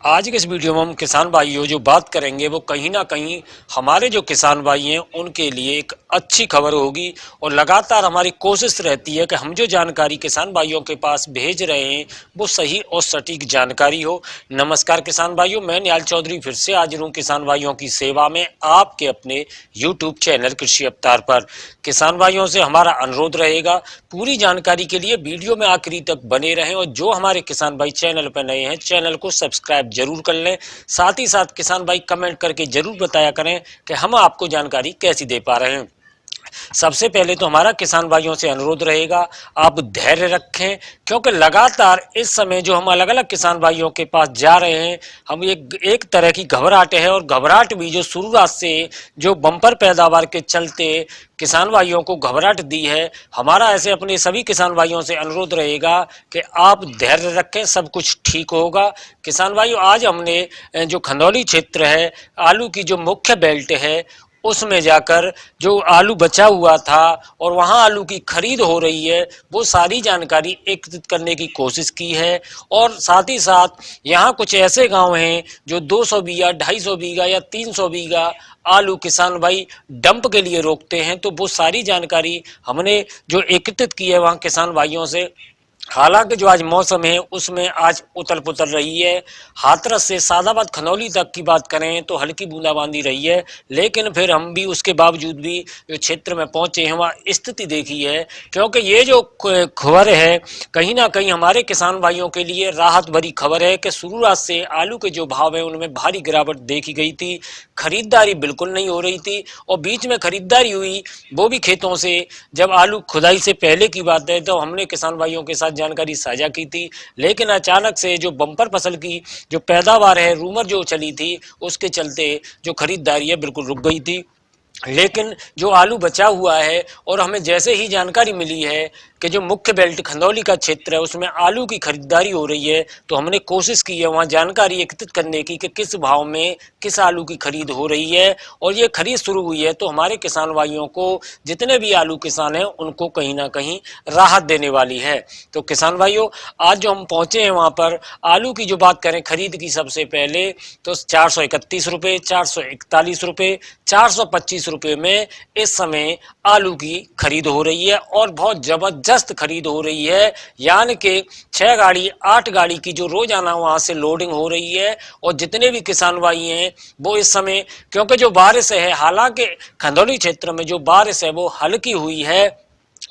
आज के इस वीडियो में हम किसान भाइयों जो बात करेंगे वो कहीं ना कहीं हमारे जो किसान भाई हैं उनके लिए एक अच्छी खबर होगी। और लगातार हमारी कोशिश रहती है कि हम जो जानकारी किसान भाइयों के पास भेज रहे हैं वो सही और सटीक जानकारी हो। नमस्कार किसान भाइयों, मैं निहाल चौधरी फिर से हाजिर हूँ किसान भाइयों की सेवा में आपके अपने यूट्यूब चैनल कृषि अवतार पर। किसान भाइयों से हमारा अनुरोध रहेगा पूरी जानकारी के लिए वीडियो में आखिरी तक बने रहें और जो हमारे किसान भाई चैनल पर नए हैं चैनल को सब्सक्राइब जरूर कर लें। साथ ही साथ किसान भाई कमेंट करके जरूर बताया करें कि हम आपको जानकारी कैसी दे पा रहे हैं। सबसे पहले तो हमारा किसान भाइयों से अनुरोध रहेगा आप धैर्य रखें, क्योंकि लगातार इस समय जो हम अलग अलग किसान भाइयों के पास जा रहे हैं हम एक तरह की घबराहट है। और घबराहट भी जो शुरुआत से जो बम्पर पैदावार के चलते किसान भाइयों को घबराहट दी है, हमारा ऐसे अपने सभी किसान भाइयों से अनुरोध रहेगा कि आप धैर्य रखें, सब कुछ ठीक होगा। किसान भाइयों, आज हमने जो खंदौली क्षेत्र है, आलू की जो मुख्य बेल्ट है उसमें जाकर जो आलू बचा हुआ था और वहां आलू की खरीद हो रही है वो सारी जानकारी एकत्रित करने की कोशिश की है। और साथ ही साथ यहाँ कुछ ऐसे गांव हैं जो 200 बीघा, 250 बीघा या 300 बीघा आलू किसान भाई डंप के लिए रोकते हैं, तो वो सारी जानकारी हमने जो एकत्रित की है वहाँ किसान भाइयों से। हालांकि जो आज मौसम है उसमें आज उतल पुतल रही है। हाथरस से सादाबाद खनौली तक की बात करें तो हल्की बूंदाबांदी रही है, लेकिन फिर हम भी उसके बावजूद भी जो क्षेत्र में पहुंचे हैं वहाँ स्थिति देखी है। क्योंकि ये जो खबर है कहीं ना कहीं हमारे किसान भाइयों के लिए राहत भरी खबर है कि शुरुआत से आलू के जो भाव है उनमें भारी गिरावट देखी गई थी, खरीदारी बिल्कुल नहीं हो रही थी। और बीच में खरीदारी हुई वो भी खेतों से, जब आलू खुदाई से पहले की बात है तो हमने किसान भाइयों के साथ जानकारी साझा की थी। लेकिन अचानक से जो बम्पर फसल की जो पैदावार है, रूमर जो चली थी उसके चलते जो खरीदारी है बिल्कुल रुक गई थी। लेकिन जो आलू बचा हुआ है और हमें जैसे ही जानकारी मिली है कि जो मुख्य बेल्ट खंदौली का क्षेत्र है उसमें आलू की खरीदारी हो रही है, तो हमने कोशिश की है वहाँ जानकारी एकत्रित करने की कि किस भाव में किस आलू की खरीद हो रही है। और ये खरीद शुरू हुई है तो हमारे किसान भाइयों को, जितने भी आलू किसान हैं उनको कहीं ना कहीं राहत देने वाली है। तो किसान भाइयों, आज जो हम पहुँचे हैं वहाँ पर आलू की जो बात करें खरीद की, सबसे पहले तो 431 रुपये, 441 रुपये, 425 रुपये में इस समय आलू की खरीद हो रही है और बहुत जबरदस्त खरीद हो रही है। यानी कि 6 गाड़ी 8 गाड़ी की जो रोजाना वहां से लोडिंग हो रही है। और जितने भी किसान भाई हैं वो इस समय, क्योंकि जो बारिश है, हालांकि खंदौली क्षेत्र में जो बारिश है वो हल्की हुई है,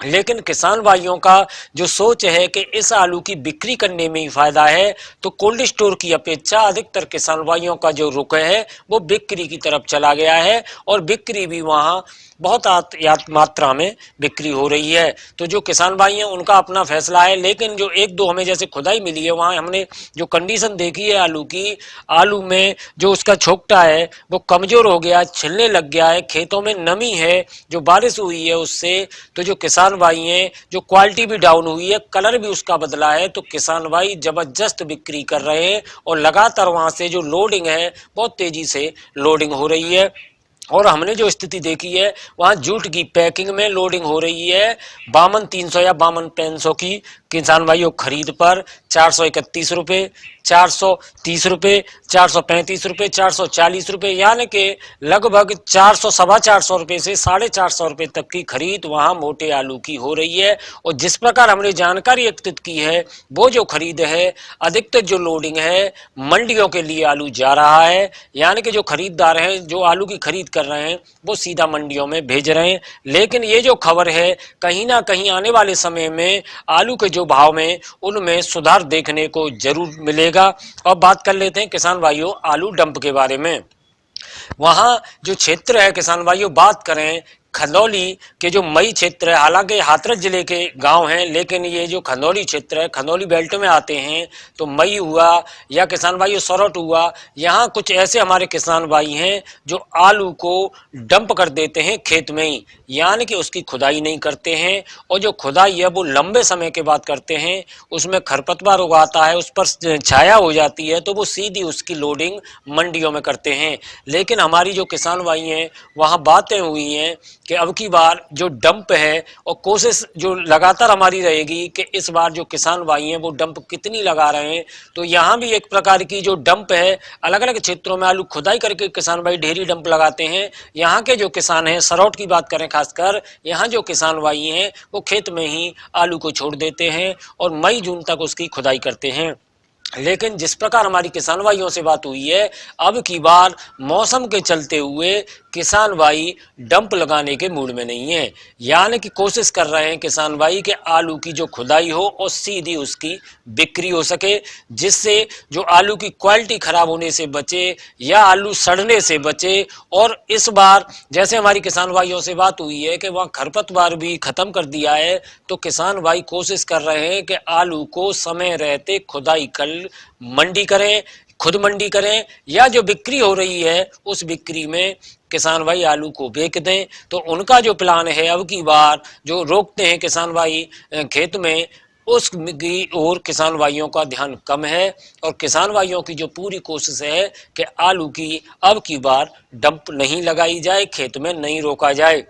लेकिन किसान भाइयों का जो सोच है कि इस आलू की बिक्री करने में ही फायदा है, तो कोल्ड स्टोर की अपेक्षा अधिकतर किसान भाइयों का जो रुख है वो बिक्री की तरफ चला गया है। और बिक्री भी वहाँ बहुत मात्रा में बिक्री हो रही है। तो जो किसान भाई हैं उनका अपना फैसला है, लेकिन जो एक दो हमें जैसे खुदाई मिली है वहाँ हमने जो कंडीशन देखी है आलू की, आलू में जो उसका छोकटा है वो कमजोर हो गया, छिलने लग गया है, खेतों में नमी है जो बारिश हुई है उससे। तो जो किसान भाई हैं, जो क्वालिटी भी डाउन हुई है, कलर भी उसका बदला है, तो किसान भाई जबरदस्त बिक्री कर रहे हैं। और लगातार वहाँ से जो लोडिंग है बहुत तेजी से लोडिंग हो रही है। और हमने जो स्थिति देखी है वहाँ जूट की पैकिंग में लोडिंग हो रही है 52-300 या 52-500 की किसान भाइयों खरीद पर 431 रुपये, 430 रुपये, 435 रुपये, 440 रुपये, यानी कि लगभग 400 सवा 400 रुपये से 450 रुपये तक की खरीद वहाँ मोटे आलू की हो रही है। और जिस प्रकार हमने जानकारी एकत्रित की है वो जो खरीद है, अधिकतर जो लोडिंग है मंडियों के लिए आलू जा रहा है। यानी कि जो खरीदार हैं जो आलू की खरीद कर रहे हैं वो सीधा मंडियों में भेज रहे हैं। लेकिन ये जो खबर है कहीं ना कहीं आने वाले समय में आलू के जो भाव में उनमें सुधार देखने को जरूर मिलेगा। और बात कर लेते हैं किसान भाइयों आलू डंप के बारे में। वहाँ जो क्षेत्र है किसान भाइयों, बात करें खंदौली के जो मई क्षेत्र है, हालांकि हाथरस जिले के गांव हैं, लेकिन ये जो खंदौली क्षेत्र है खंदौली बेल्ट में आते हैं। तो मई हुआ या किसान भाई सोरठ हुआ, यहाँ कुछ ऐसे हमारे किसान भाई हैं जो आलू को डंप कर देते हैं खेत में ही, यानी कि उसकी खुदाई नहीं करते हैं। और जो खुदाई है वो लंबे समय के बाद करते हैं, उसमें खरपतवार उगाता है, उस पर छाया हो जाती है, तो वो सीधी उसकी लोडिंग मंडियों में करते हैं। लेकिन हमारी जो किसान भाई हैं वहाँ बातें हुई हैं कि अब की बार जो डंप है, और कोशिश जो लगातार हमारी रहेगी कि इस बार जो किसान भाई हैं वो डंप कितनी लगा रहे हैं। तो यहाँ भी एक प्रकार की जो डंप है, अलग अलग क्षेत्रों में आलू खुदाई करके किसान भाई ढेरी डंप लगाते हैं। यहाँ के जो किसान हैं, सरौट की बात करें खासकर, यहाँ जो किसान भाई हैं वो खेत में ही आलू को छोड़ देते हैं और मई जून तक उसकी खुदाई करते हैं। लेकिन जिस प्रकार हमारी किसान भाइयों से बात हुई है, अब की बार मौसम के चलते हुए किसान भाई डंप लगाने के मूड में नहीं है, यानी कि कोशिश कर रहे हैं किसान भाई कि आलू की जो खुदाई हो और सीधी उसकी बिक्री हो सके, जिससे जो आलू की क्वालिटी खराब होने से बचे या आलू सड़ने से बचे। और इस बार जैसे हमारी किसान भाइयों से बात हुई है कि वहाँ खरपतवार भी खत्म कर दिया है, तो किसान भाई कोशिश कर रहे हैं कि आलू को समय रहते खुदाई कर मंडी करें, खुद मंडी करें, या जो बिक्री हो रही है उस बिक्री में किसान भाई आलू को बेच दें। तो उनका जो प्लान है, अब की बार जो रोकते हैं किसान भाई खेत में, उसकी ओर किसान भाइयों का ध्यान कम है। और किसान भाइयों की जो पूरी कोशिश है कि आलू की अब की बार डंप नहीं लगाई जाए, खेत में नहीं रोका जाए,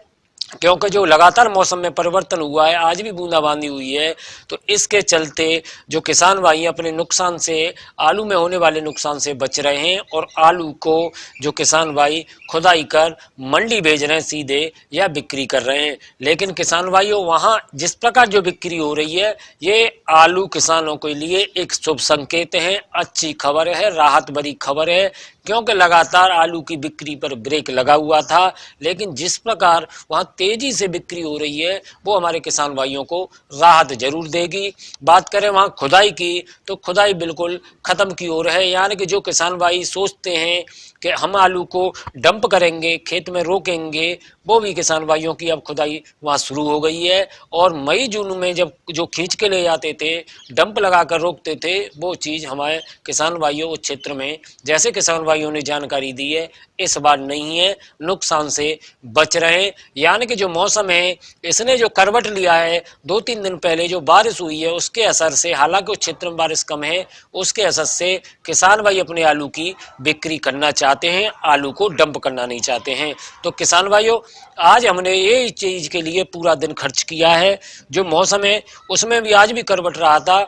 क्योंकि जो लगातार मौसम में परिवर्तन हुआ है, आज भी बूंदाबांदी हुई है, तो इसके चलते जो किसान भाई अपने नुकसान से, आलू में होने वाले नुकसान से बच रहे हैं और आलू को जो किसान भाई खुदाई कर मंडी भेज रहे हैं सीधे, या बिक्री कर रहे हैं। लेकिन किसान भाइयों, वहाँ जिस प्रकार जो बिक्री हो रही है, ये आलू किसानों के लिए एक शुभ संकेत है, अच्छी खबर है, राहत भरी खबर है, क्योंकि लगातार आलू की बिक्री पर ब्रेक लगा हुआ था। लेकिन जिस प्रकार वहाँ तेजी से बिक्री हो रही है, वो हमारे किसान भाइयों को राहत जरूर देगी। बात करें वहाँ खुदाई की, तो खुदाई बिल्कुल खत्म की ओर है, यानी कि जो किसान भाई सोचते हैं कि हम आलू को डंप करेंगे, खेत में रोकेंगे, वो भी किसान भाइयों की अब खुदाई वहाँ शुरू हो गई है। और मई जून में जब जो खींच के ले जाते थे, डंप लगाकर रोकते थे, वो चीज़ हमारे किसान भाइयों उस क्षेत्र में, जैसे किसान भाइयों ने जानकारी दी है, इस बार नहीं है, नुकसान से बच रहे हैं। यानी कि जो मौसम है, इसने जो करवट लिया है, 2-3 दिन पहले जो बारिश हुई है उसके असर से, हालांकि उस क्षेत्र में बारिश कम है, उसके असर से किसान भाई अपने आलू की बिक्री करना चाहते हैं, आलू को डंप करना नहीं चाहते हैं। तो किसान भाइयों, आज हमने ये चीज़ के लिए पूरा दिन खर्च किया है। जो मौसम है उसमें भी आज भी करवट रहा था,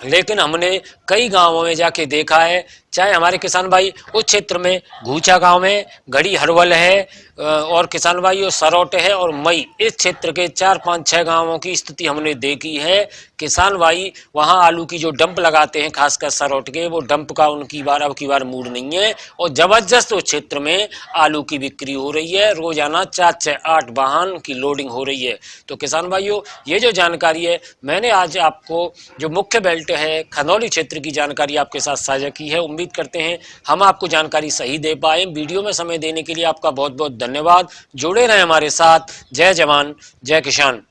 लेकिन हमने कई गांवों में जाके देखा है, चाहे हमारे किसान भाई उस क्षेत्र में घूचा गांव में, गढ़ी हरवल है, और किसान भाई सरौट है और मई, इस क्षेत्र के 4-5-6 गांवों की स्थिति हमने देखी है। किसान भाई वहां आलू की जो डंप लगाते हैं, खासकर सरौट के, वो डंप का उनकी बार अब की बार मूड नहीं है, और जबरदस्त उस क्षेत्र में आलू की बिक्री हो रही है। रोजाना 4 से 8 वाहन की लोडिंग हो रही है। तो किसान भाइयों, ये जो जानकारी है, मैंने आज आपको जो मुख्य बेल्ट है खनौली क्षेत्र की जानकारी आपके साथ साझा की है। उम्मीद करते हैं हम आपको जानकारी सही दे पाए। वीडियो में समय देने के लिए आपका बहुत बहुत धन्यवाद। जुड़े रहें हमारे साथ। जय जवान, जय किसान।